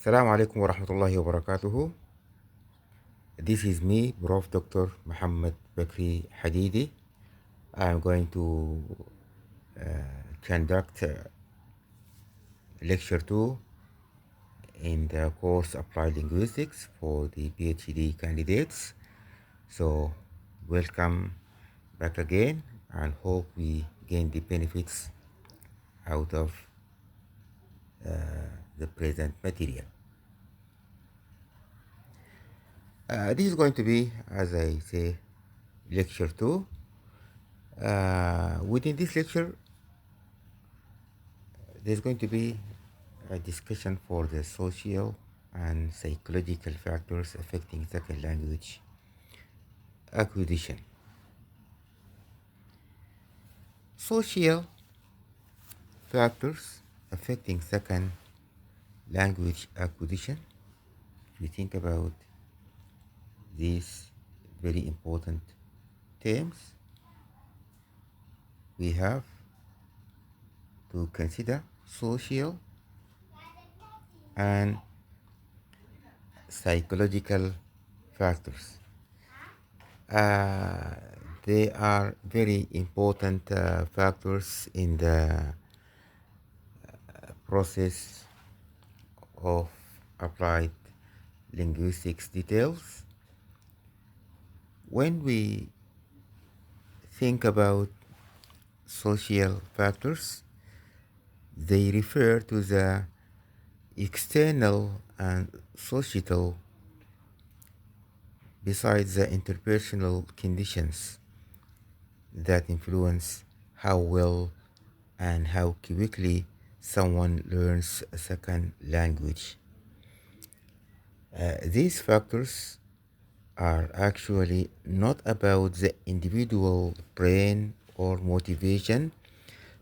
Assalamu alaikum wa rahmatullahi wa barakatuhu. This is me, Prof. Dr. Muhammad Bakri Hadidi. I'm going to conduct lecture 2 in the course Applied Linguistics for the PhD candidates. So, welcome back again and hope we gain the benefits out of the present material. This is going to be, as I say, lecture 2. Within this lecture, there's going to be a discussion for the social and psychological factors affecting second language acquisition. Social factors affecting second language acquisition. If you think about these very important terms, we have to consider social and psychological factors. They are very important factors in the process of applied linguistics details. When we think about social factors, they refer to the external and societal besides the interpersonal conditions that influence how well and how quickly someone learns a second language. These factors are actually not about the individual brain or motivation,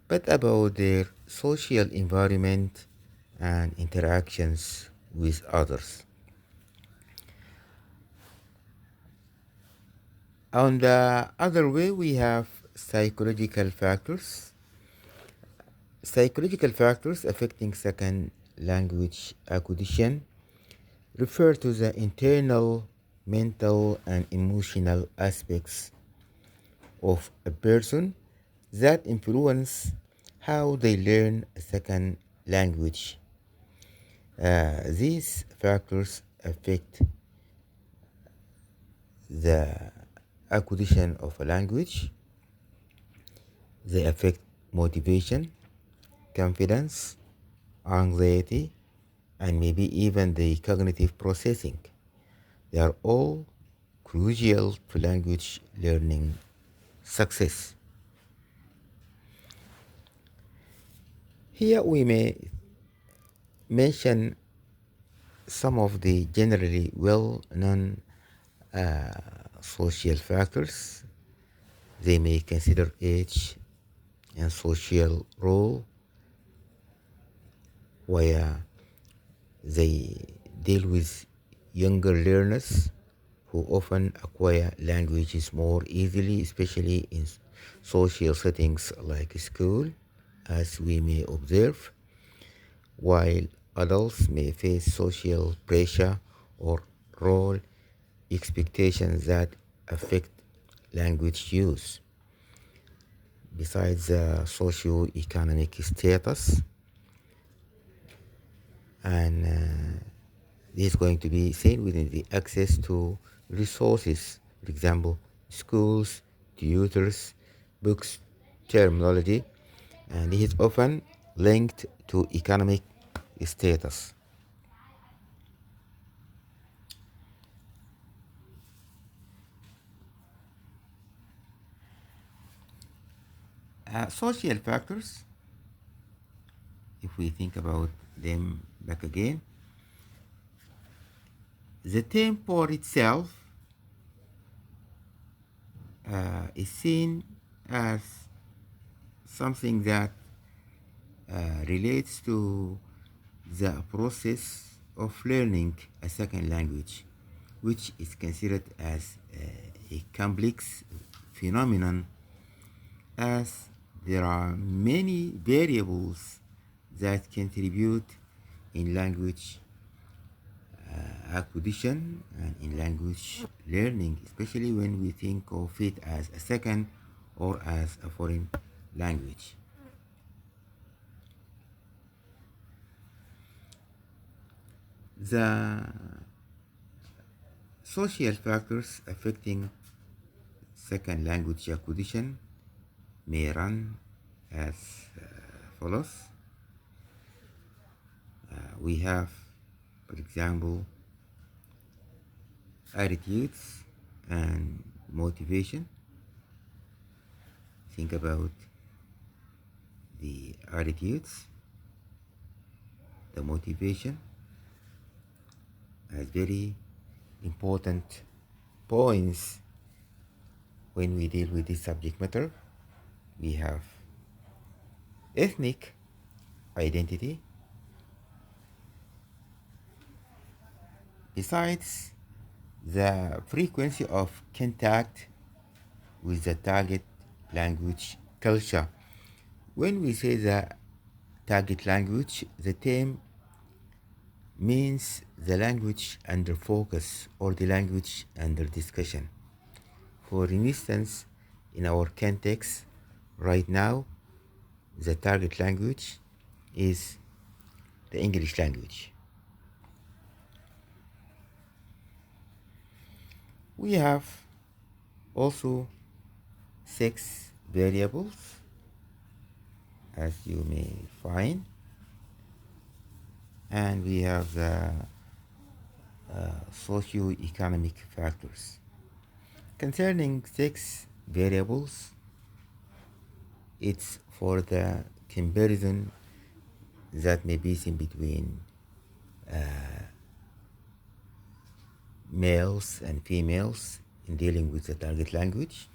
but about their social environment and interactions with others. On the other way, we have psychological factors. Psychological factors affecting second language acquisition refer to the internal, mental, and emotional aspects of a person that influence how they learn a second language. These factors affect the acquisition of a language. They affect motivation, confidence, anxiety, and maybe even the cognitive processing. They are all crucial to language learning success. Here we may mention some of the generally well-known social factors. They may consider age and social role, where they deal with younger learners who often acquire languages more easily, especially in social settings like school, as we may observe, while adults may face social pressure or role expectations that affect language use. Besides socio-economic status, and this is going to be seen within the access to resources, for example, schools, tutors, books, terminology, and it is often linked to economic status. Social factors, if we think about them back again, the term for itself is seen as something that relates to the process of learning a second language, which is considered as a complex phenomenon, as there are many variables that contribute in language acquisition and in language learning, especially when we think of it as a second or as a foreign language. The social factors affecting second language acquisition may run as follows. We have, for example, attitudes and motivation. Think about the attitudes, the motivation as very important points when we deal with this subject matter. We have ethnic identity. Besides the frequency of contact with the target language culture. When we say the target language, the term means the language under focus or the language under discussion. For instance, in our context right now, the target language is the English language. We have also 6 variables, as you may find, and we have the socio-economic factors. Concerning 6 variables, it's for the comparison that may be seen between males and females in dealing with the target language.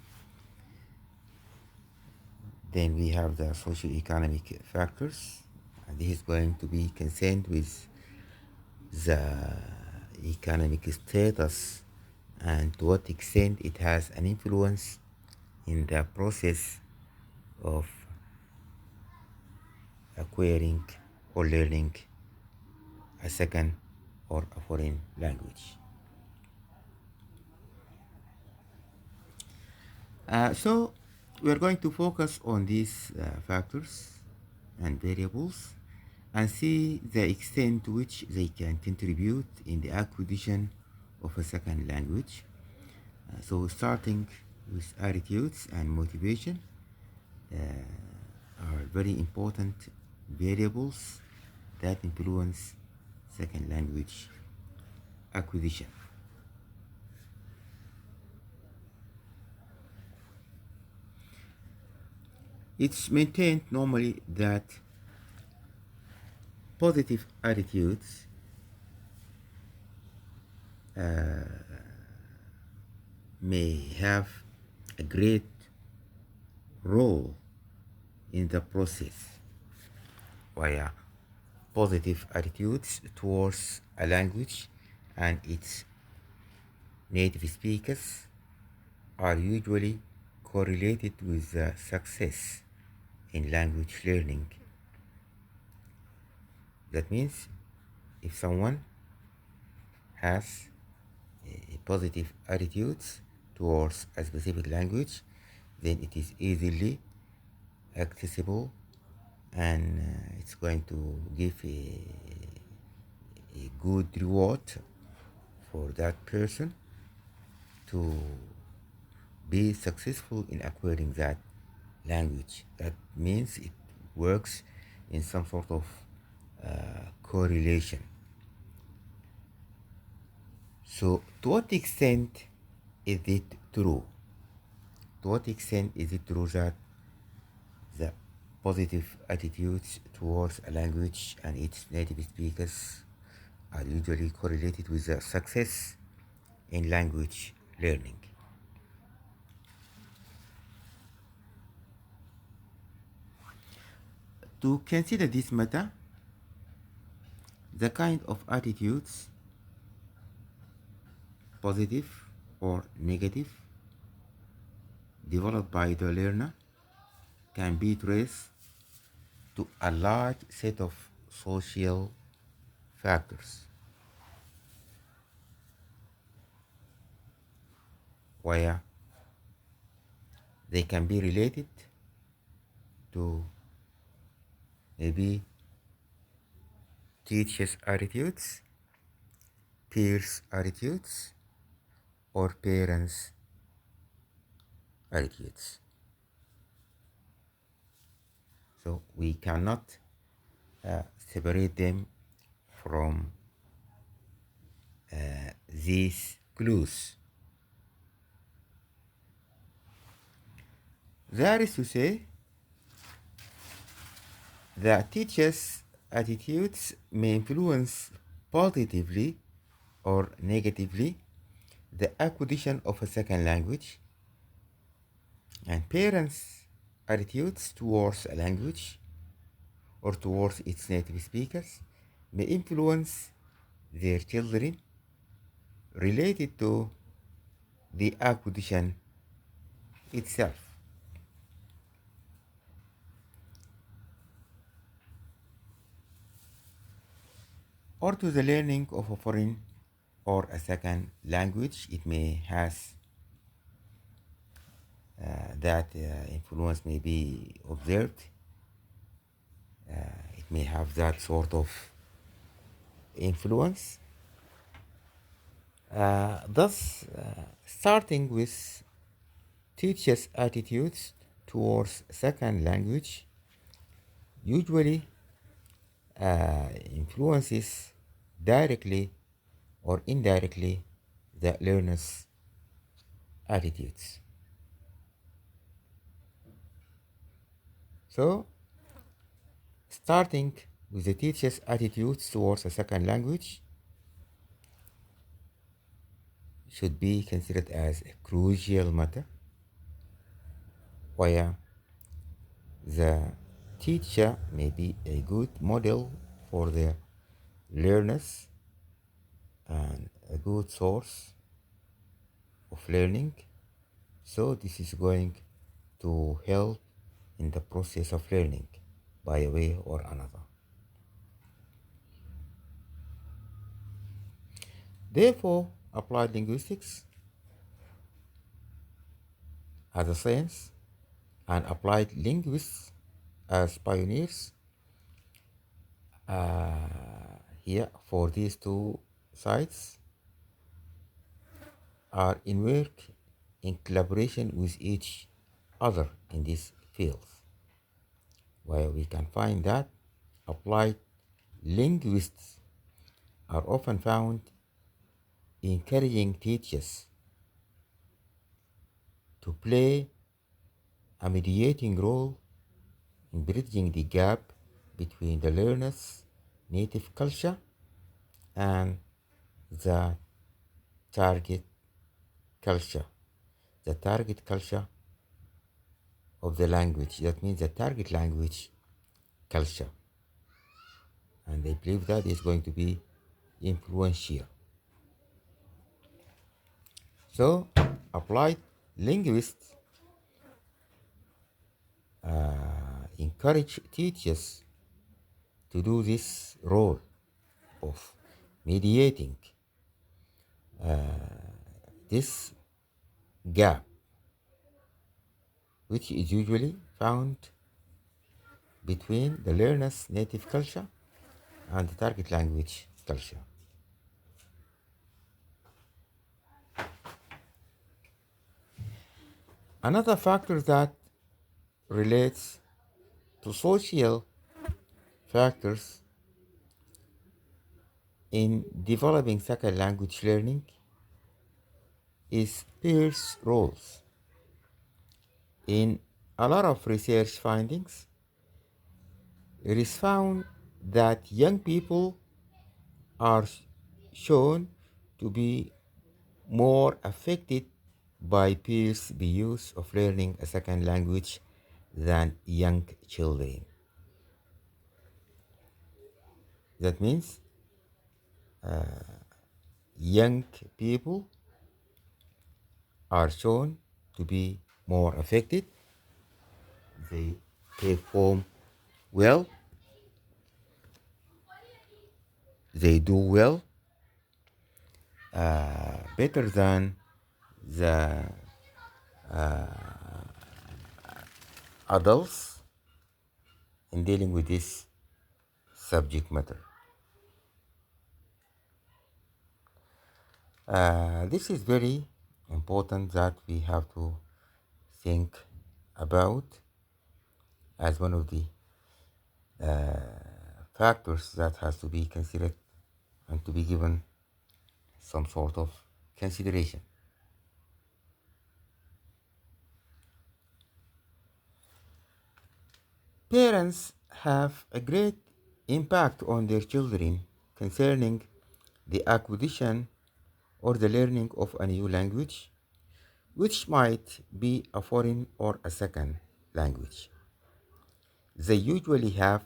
Then we have the socio-economic factors, and this is going to be concerned with the economic status and to what extent it has an influence in the process of acquiring or learning a second or a foreign language. So we are going to focus on these factors and variables and see the extent to which they can contribute in the acquisition of a second language. So starting with attitudes and motivation are very important variables that influence second language acquisition. It's maintained normally that positive attitudes may have a great role in the process, via positive attitudes towards a language and its native speakers are usually correlated with the success in language learning. That means if someone has positive attitudes towards a specific language, then it is easily accessible and it's going to give a good reward for that person to be successful in acquiring that language. That means it works in some sort of correlation. So to what extent is it true? To what extent is it true that the positive attitudes towards a language and its native speakers are usually correlated with the success in language learning? To consider this matter, the kind of attitudes, positive or negative, developed by the learner can be traced to a large set of social factors. where they can be related to maybe teachers' attitudes, peers' attitudes, or parents' attitudes. So we cannot separate them from these clues. That is to say, the teacher's attitudes may influence positively or negatively the acquisition of a second language, and parents' attitudes towards a language or towards its native speakers may influence their children related to the acquisition itself. Or to the learning of a foreign or a second language. It may has that influence may be observed. It may have that sort of influence. Thus, starting with teachers' attitudes towards second language usually influences directly or indirectly the learner's attitudes. So, starting with the teacher's attitudes towards a second language should be considered as a crucial matter, where the teacher may be a good model for the learners and a good source of learning. So this is going to help in the process of learning by a way or another. Therefore, applied linguistics as a science and applied linguists as pioneers here for these two sides are in work in collaboration with each other in these fields, where we can find that applied linguists are often found encouraging teachers to play a mediating role in bridging the gap between the learner's native culture and the target culture. The target culture of the language. That means the target language culture. And they believe that is going to be influential. So, applied linguists encourage teachers to do this role of mediating this gap, which is usually found between the learner's native culture and the target language culture. Another factor that relates to social factors in developing second language learning is peers' roles. In a lot of research findings, it is found that young people are shown to be more affected by peers' views of learning a second language than young children. That means young people are shown to be more affected. They perform well, they do well, better than the adults in dealing with this subject matter. This is very important that we have to think about as one of the factors that has to be considered and to be given some sort of consideration. Parents have a great impact on their children concerning the acquisition or the learning of a new language, which might be a foreign or a second language. They usually have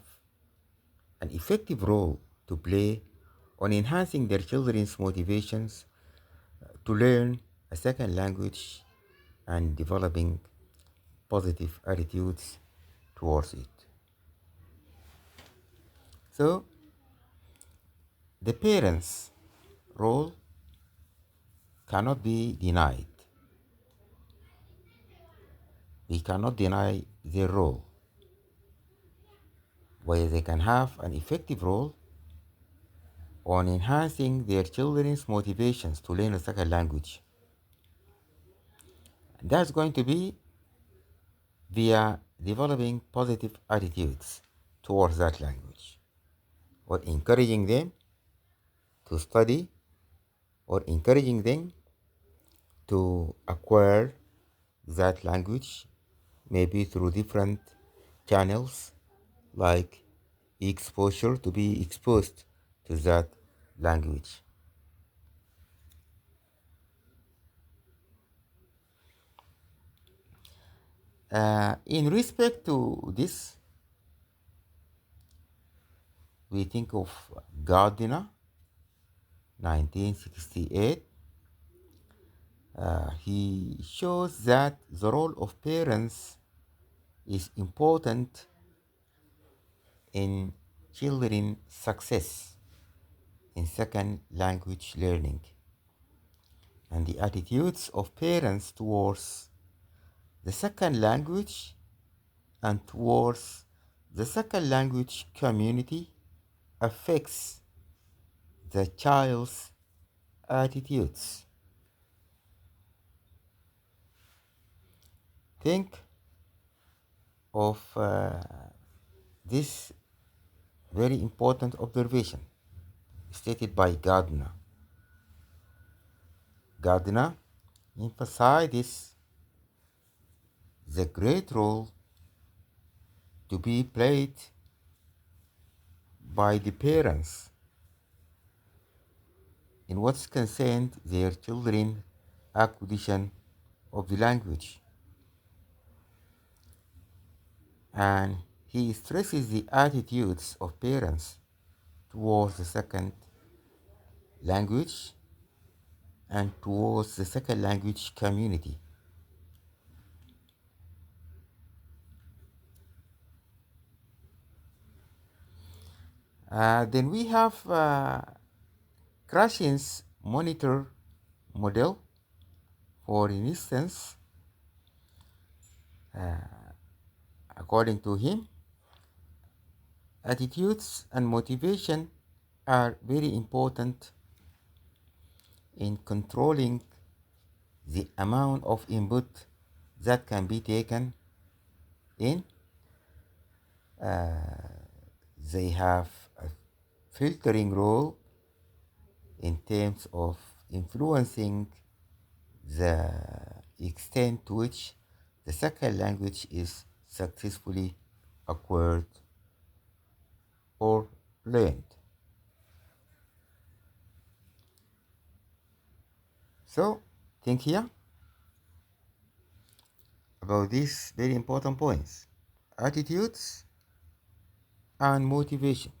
an effective role to play on enhancing their children's motivations to learn a second language and developing positive attitudes towards it. So, the parents' role cannot be denied. We cannot deny their role, where they can have an effective role on enhancing their children's motivations to learn a second language. That's going to be via developing positive attitudes towards that language, or encouraging them to study, or encouraging them to acquire that language, maybe through different channels like exposure, to be exposed to that language. In respect to this, we think of Gardner, 1968. He shows that the role of parents is important in children's success in second language learning, and the attitudes of parents towards the second language and towards the second language community affects the child's attitudes. Think of this very important observation stated by Gardner. Gardner emphasizes the great role to be played by the parents in what's concerned their children acquisition of the language. And he stresses the attitudes of parents towards the second language and towards the second language community. Then we have Krashen's monitor model. For instance, according to him, attitudes and motivation are very important in controlling the amount of input that can be taken in. They have a filtering role in terms of influencing the extent to which the second language is successfully acquired or learned. So, think here about these very important points: attitudes and motivation.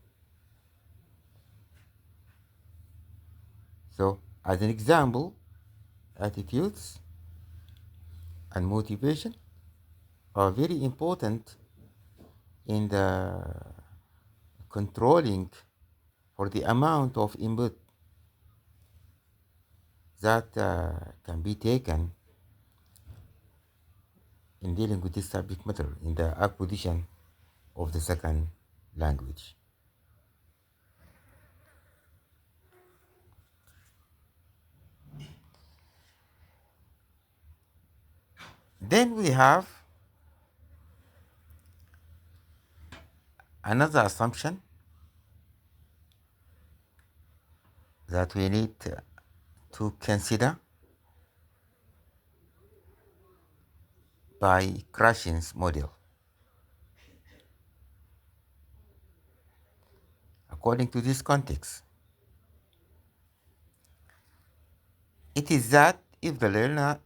So, as an example, attitudes and motivation are very important in the controlling for the amount of input that can be taken in dealing with this subject matter in the acquisition of the second language. Then we have another assumption that we need to consider by Krashen's model. According to this context, it is that if the learner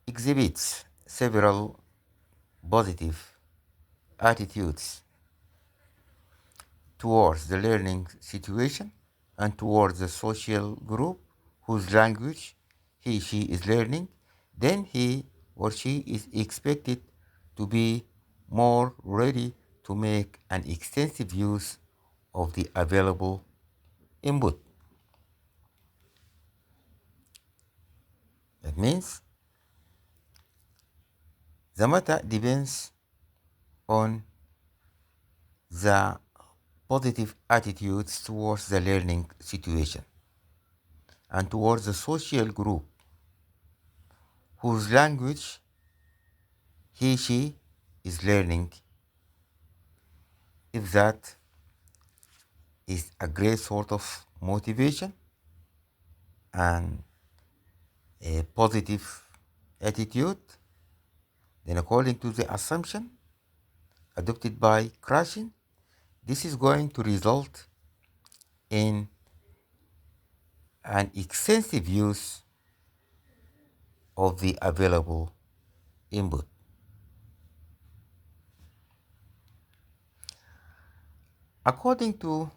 exhibits several positive attitudes towards the learning situation and towards the social group whose language she is learning, then he or she is expected to be more ready to make an extensive use of the available input. That means the matter depends on the positive attitudes towards the learning situation and towards the social group whose language she is learning. If that is a great sort of motivation and a positive attitude, then according to the assumption adopted by Krashen, this is going to result in an extensive use of the available input. According to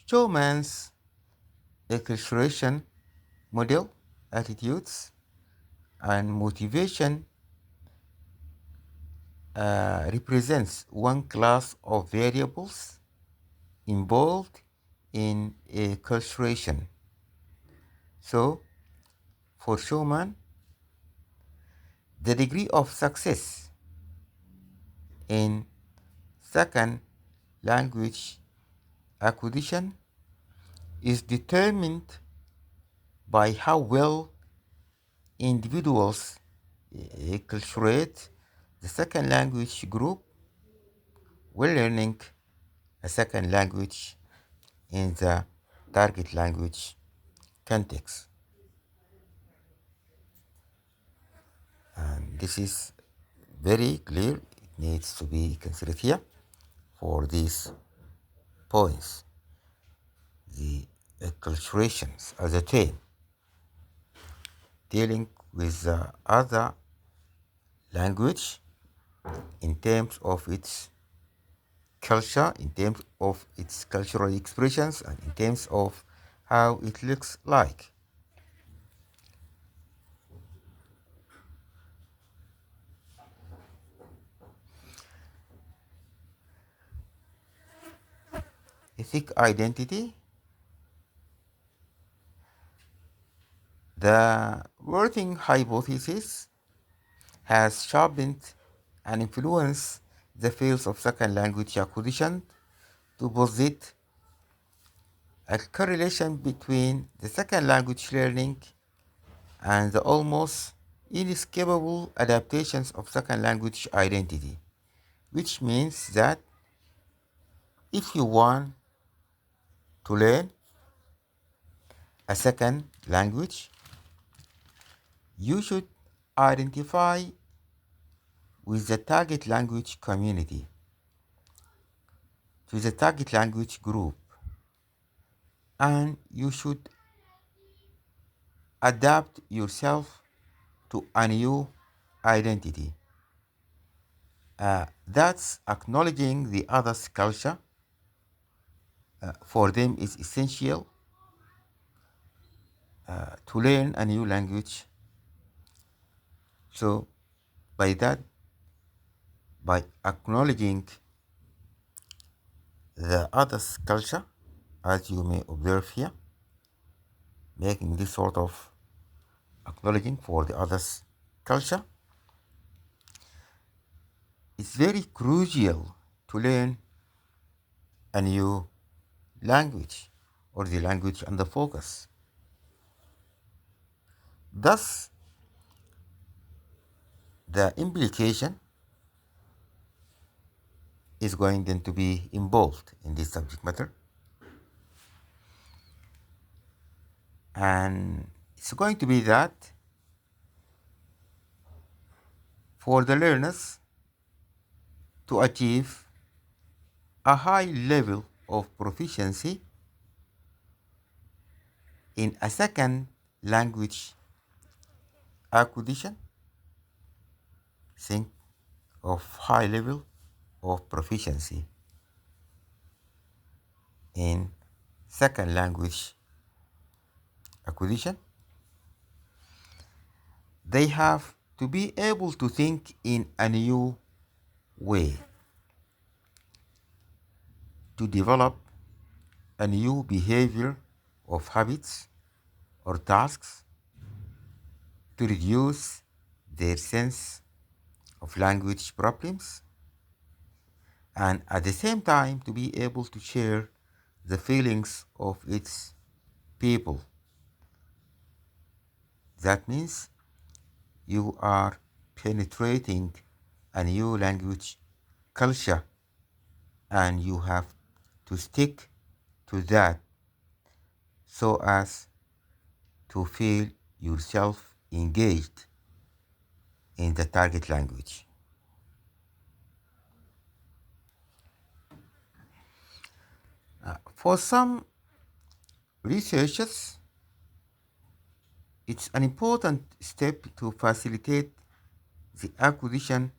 Schumann's acculturation model, attitudes and motivation represents one class of variables involved in acculturation. So, for Schumann, the degree of success in second language acquisition is determined by how well individuals acculturate the second language group when learning a second language in the target language context. And this is very clear. It needs to be considered here for these points. The acculturations as a term dealing with the other language in terms of its culture, in terms of its cultural expressions, and in terms of how it looks like. Ethic identity. The working hypothesis has sharpened and influenced the fields of second language acquisition to posit a correlation between the second language learning and the almost inescapable adaptations of second language identity, which means that if you want to learn a second language, you should identify with the target language community, to the target language group, and you should adapt yourself to a new identity. That's acknowledging the other's culture. For them is essential to learn a new language. So by that, by acknowledging the other's culture, as you may observe here, making this sort of acknowledging for the other's culture. It's very crucial to learn a new language or the language under focus. Thus, the implication is going then to be involved in this subject matter, and it's going to be that for the learners to achieve a high level of proficiency in a second language acquisition, think of high level of proficiency in second language acquisition, they have to be able to think in a new way, to develop a new behavior of habits or tasks, to reduce their sense of language problems, and at the same time to be able to share the feelings of its people. That means you are penetrating a new language culture, and you have to stick to that so as to feel yourself engaged in the target language. For some researchers, it's an important step to facilitate the acquisition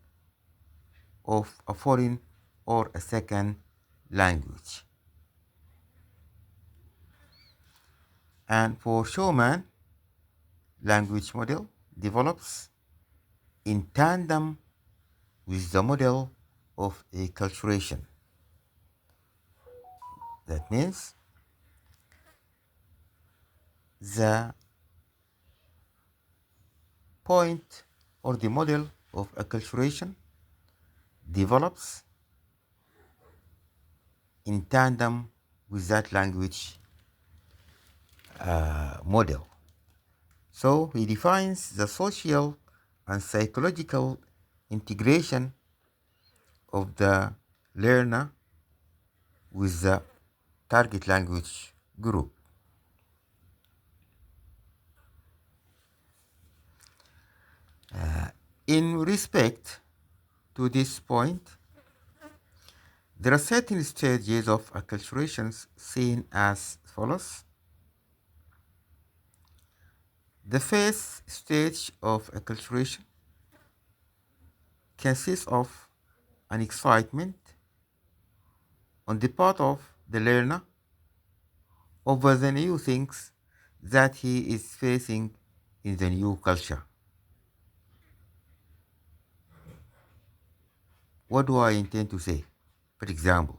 of a foreign or a second language. And for Showman, language model develops in tandem with the model of acculturation. That means the point or the model of acculturation develops in tandem with that language model. So he defines the social and psychological integration of the learner with the target language group. In respect to this point, there are certain stages of acculturations seen as follows. The first stage of acculturation consists of an excitement on the part of the learner over the new things that he is facing in the new culture. What do I intend to say? For example,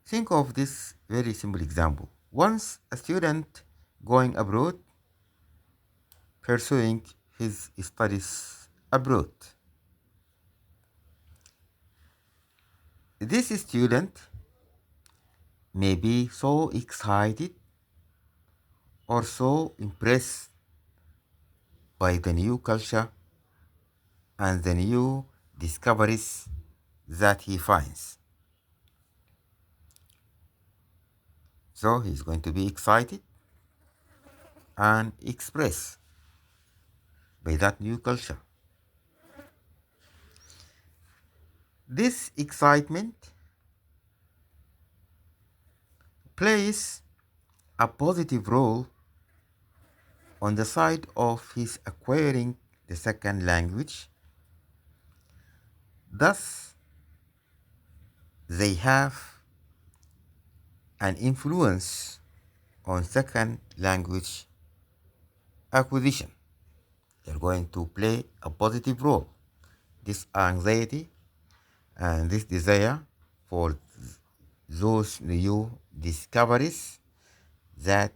think of this very simple example. Once a student going abroad, pursuing his studies abroad. This student may be so excited or so impressed by the new culture and the new discoveries that he finds. So he's going to be excited and expressed by that new culture. This excitement plays a positive role on the side of his acquiring the second language. Thus, they have an influence on second language acquisition. They're going to play a positive role. This anxiety and this desire for those new discoveries that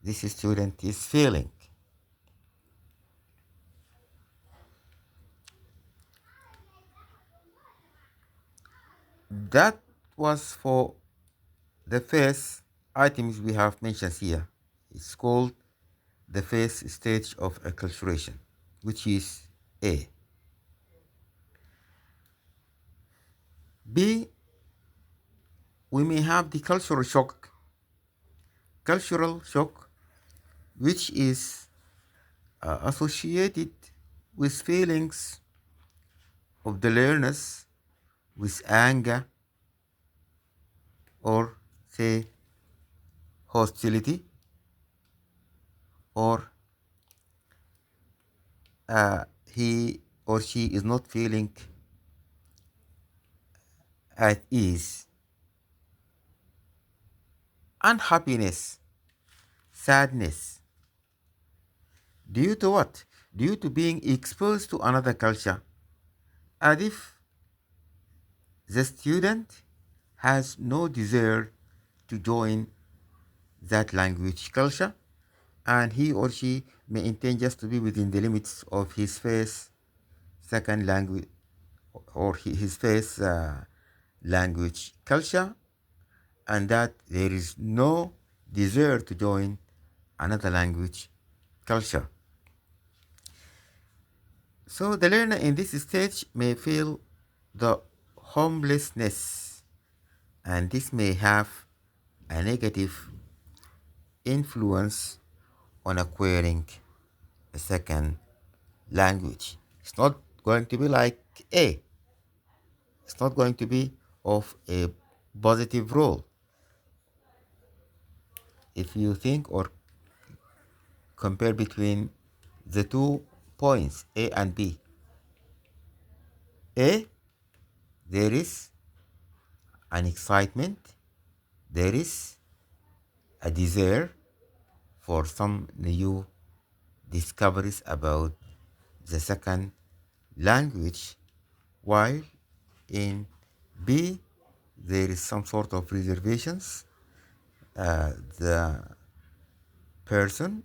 this student is feeling. That was for the first items we have mentioned here. It's called the first stage of acculturation, which is A. B, we may have the cultural shock. Cultural shock, which is associated with feelings of the learners with anger or say hostility, or he or she is not feeling at ease. Unhappiness, sadness. Due to what? Due to being exposed to another culture, as if the student has no desire to join that language culture, and he or she may intend just to be within the limits of his first, second language, or his first language culture, and that there is no desire to join another language culture. So the learner in this stage may feel the homelessness, and this may have a negative influence on acquiring a second language. It's not going to be like A. It's not going to be of a positive role. If you think or compare between the 2 points, A and B. A, there is an excitement, there is a desire for some new discoveries about the second language, while in B, there is some sort of reservations. The person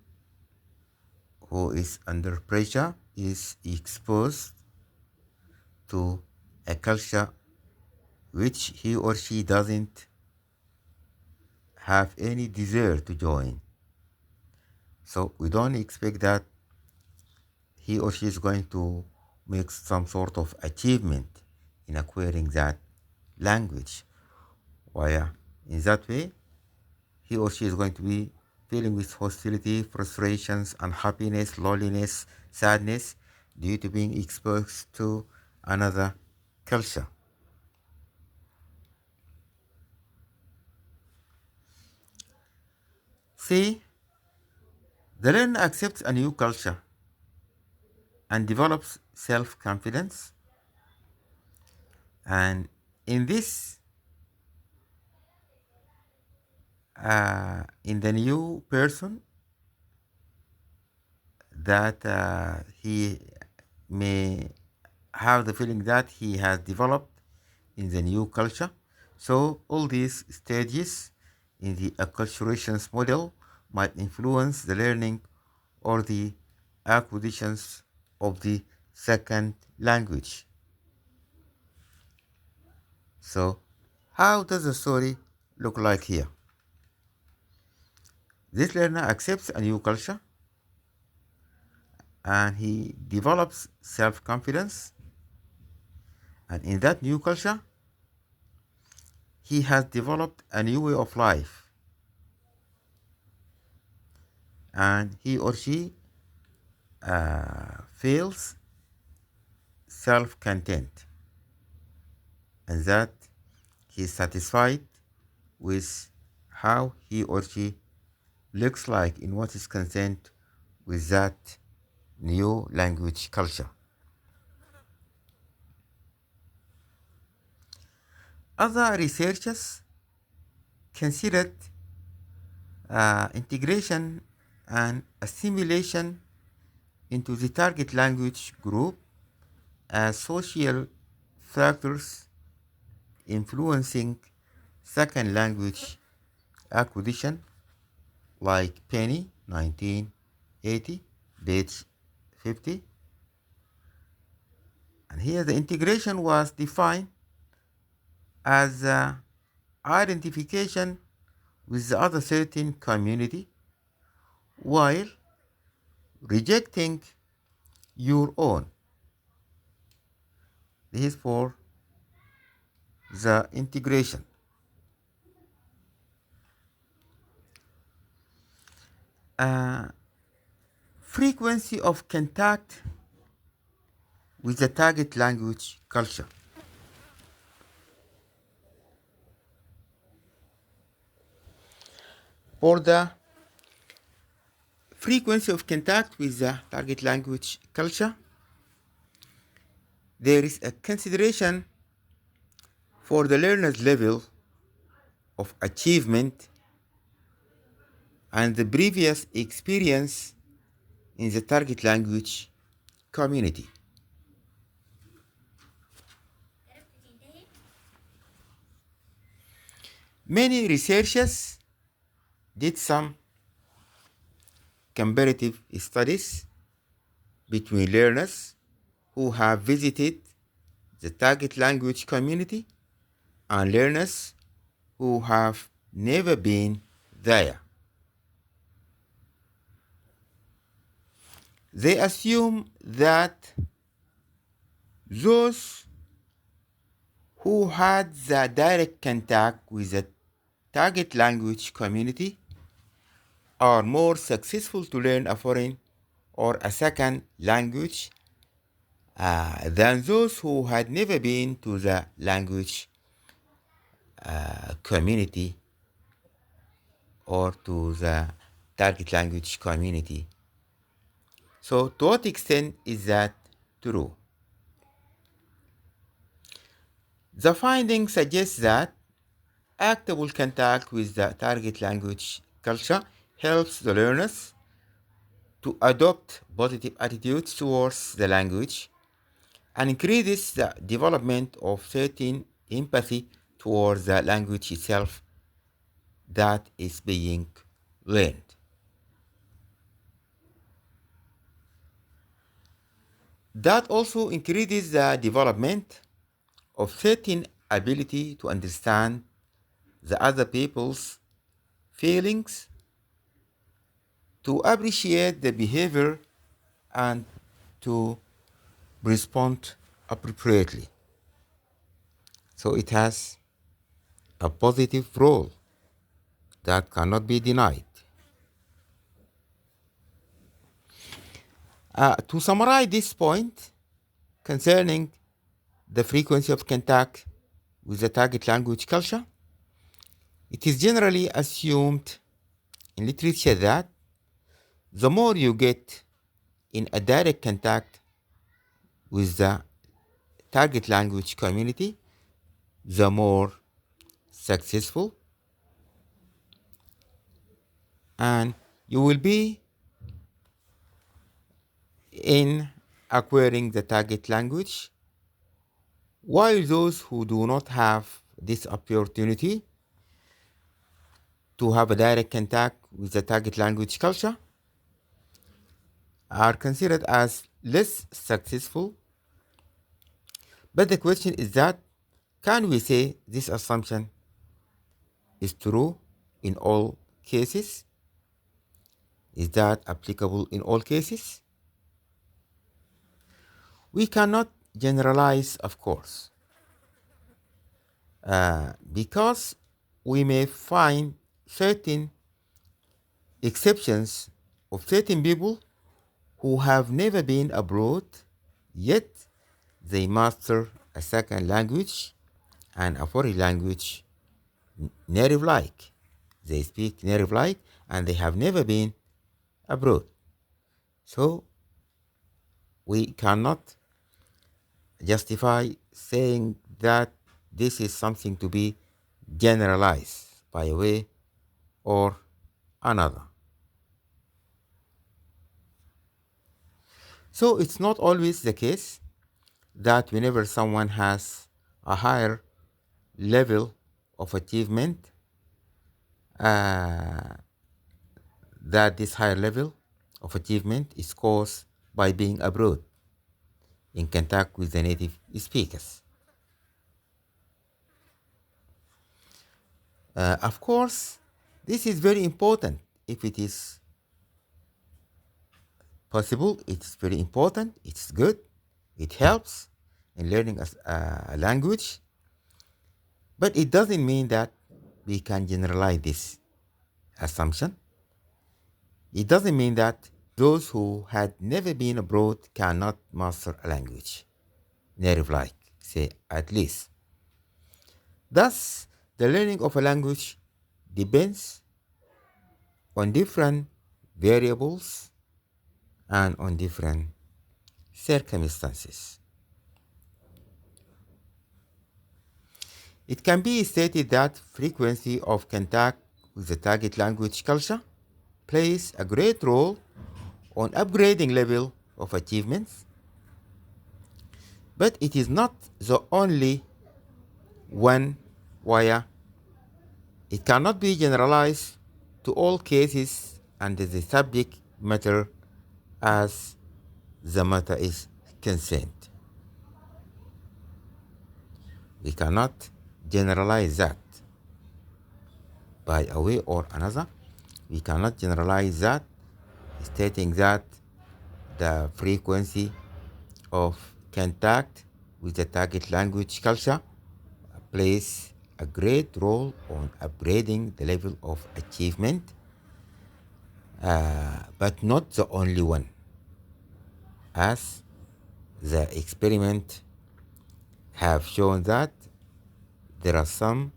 who is under pressure is exposed to a culture which he or she doesn't have any desire to join. So we don't expect that he or she is going to make some sort of achievement in acquiring that language. Why? In that way, he or she is going to be feeling with hostility, frustrations, unhappiness, loneliness, sadness due to being exposed to another culture. C, the learner accepts a new culture and develops self-confidence. And in this, in the new person, that he may have the feeling that he has developed in the new culture. So all these stages in the acculturations model might influence the learning or the acquisitions of the second language. So how does the story look like here? This learner accepts a new culture and he develops self-confidence, and in that new culture he has developed a new way of life, and he or she feels self-content, and that he is satisfied with how he or she looks like in what is concerned with that new language culture. Other researchers considered integration and assimilation into the target language group as social factors influencing second language acquisition, like Penny, 1980, page 50. And here the integration was defined as identification with the other certain community while rejecting your own. This is for the integration. Frequency of contact with the target language culture. For the frequency of contact with the target language culture, there is a consideration for the learner's level of achievement and the previous experience in the target language community. Many researchers did some comparative studies between learners who have visited the target language community and learners who have never been there. They assume that those who had the direct contact with the target language community are more successful to learn a foreign or a second language than those who had never been to the language community or to the target language community. So to what extent is that true? The findings suggest that active contact with the target language culture helps the learners to adopt positive attitudes towards the language and increases the development of certain empathy towards the language itself that is being learned. That also increases the development of certain ability to understand the other people's feelings, to appreciate the behavior, and to respond appropriately. So it has a positive role that cannot be denied. To summarize this point concerning the frequency of contact with the target language culture, it is generally assumed in literature that the more you get in a direct contact with the target language community, the more successful and you will be in acquiring the target language, while those who do not have this opportunity to have a direct contact with the target language culture are considered as less successful. But the question is that, can we say this assumption is true in all cases? Is that applicable in all cases? We cannot generalize, of course, because we may find certain exceptions of certain people who have never been abroad, yet they master a second language and a foreign language native-like. They speak native-like and they have never been abroad. So we cannot justify saying that this is something to be generalized by a way or another. So it's not always the case that whenever someone has a higher level of achievement, that this higher level of achievement is caused by being abroad in contact with the native speakers. Of course, this is very important. If it is possible, it's very important, it's good, it helps in learning a language, but it doesn't mean that we can generalize this assumption. It doesn't mean that those who had never been abroad cannot master a language, native-like, say at least. Thus, the learning of a language depends on different variables and on different circumstances. It can be stated that frequency of contact with the target language culture plays a great role on upgrading level of achievements, but it is not the only one where it cannot be generalized to all cases under the subject matter as the matter is concerned. We cannot generalize that by a way or another. We cannot generalize that, stating that the frequency of contact with the target language culture plays a great role on upgrading the level of achievement, but not the only one, as the experiment have shown that there are some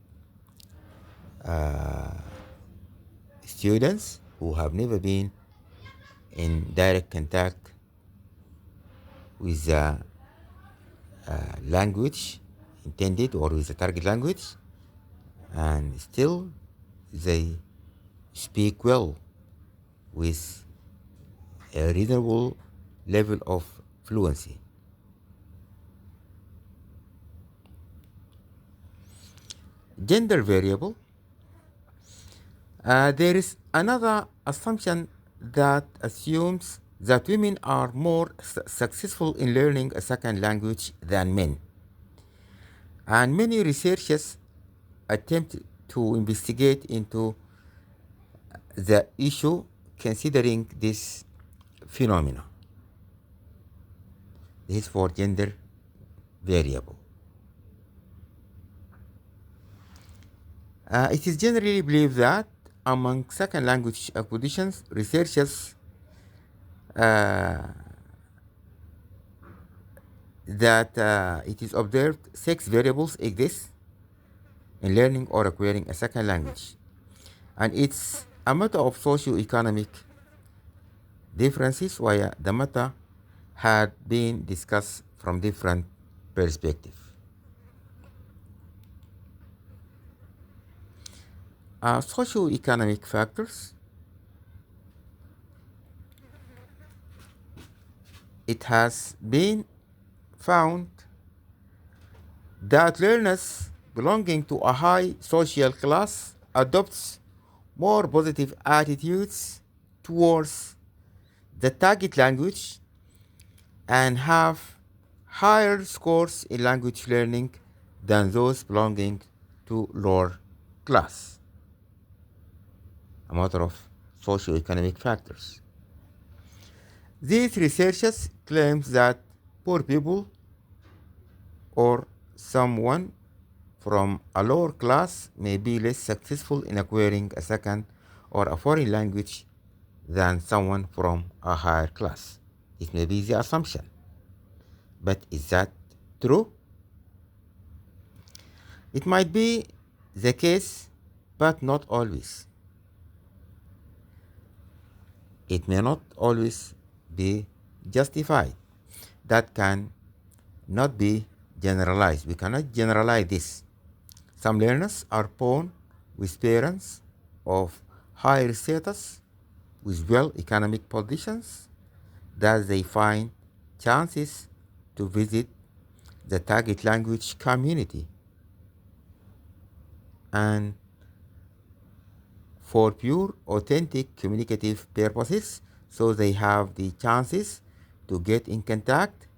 students who have never been in direct contact with the language intended or with the target language, and still they speak well with a reasonable level of fluency. Gender variable. There is another assumption that assumes that women are more successful in learning a second language than men. And many researchers attempt to investigate into the issue considering this phenomena. This is for gender variable. It is generally believed that among second language acquisitions, researchers it is observed 6 variables exist in learning or acquiring a second language, and it's a matter of socio-economic differences where the matter had been discussed from different perspectives. Socio-economic factors. It has been found that learners belonging to a high social class adopts more positive attitudes towards the target language and have higher scores in language learning than those belonging to lower class. A matter of socio-economic factors. These researchers claim that poor people or someone from a lower class may be less successful in acquiring a second or a foreign language than someone from a higher class. It may be the assumption, but is that true? It might be the case, but not always. It may not always be justified. That can not be generalized. We cannot generalize this. Some learners are born with parents of higher status, with well economic positions, that they find chances to visit the target language community and for pure, authentic communicative purposes, so they have the chances to get in contact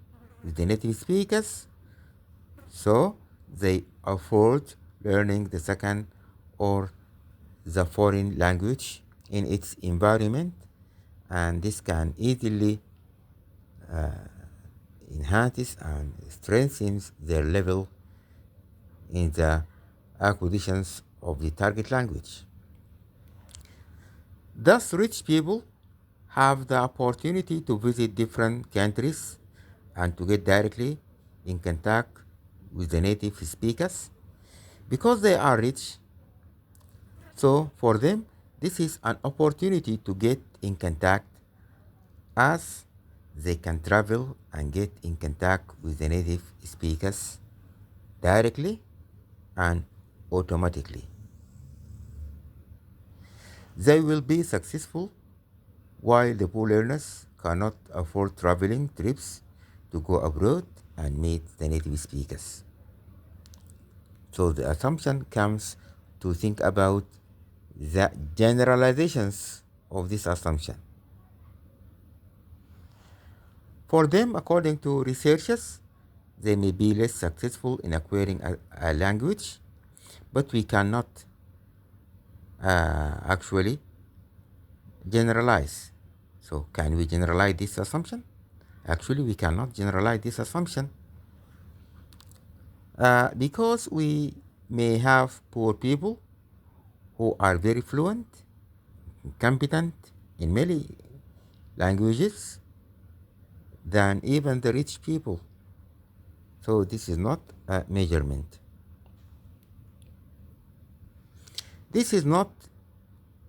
with the native speakers, so they afford learning the second or the foreign language in its environment, and this can easily enhances and strengthens their level in the acquisitions of the target language. Thus, rich people have the opportunity to visit different countries and to get directly in contact with the native speakers because they are rich. So, for them, this is an opportunity to get in contact as they can travel and get in contact with the native speakers directly and automatically. They will be successful while the poor learners cannot afford traveling trips to go abroad and meet the native speakers. So the assumption comes to think about the generalizations of this assumption. For them, according to researchers, they may be less successful in acquiring a language, but we cannot actually generalize. So can we generalize this assumption? Actually, we cannot generalize this assumption because we may have poor people who are very fluent, competent in many languages than even the rich people. So this is not a measurement. This is not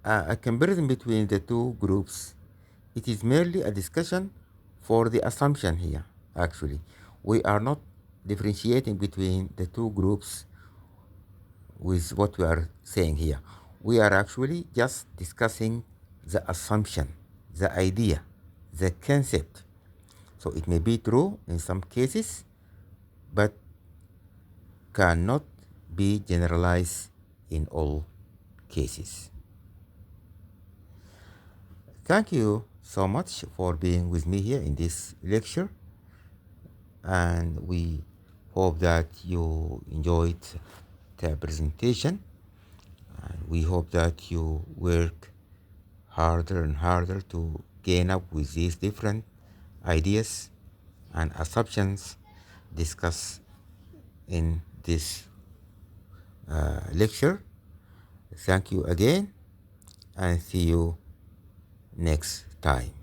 a comparison between the two groups. It is merely a discussion for the assumption here, actually. We are not differentiating between the two groups with what we are saying here. We are actually just discussing the assumption, the idea, the concept. So it may be true in some cases, but cannot be generalized in all cases. Thank you so much for being with me here in this lecture, and we hope that you enjoyed the presentation, and we hope that you work harder and harder to gain up with these different ideas and assumptions discussed in this lecture. Thank you again, and see you next time.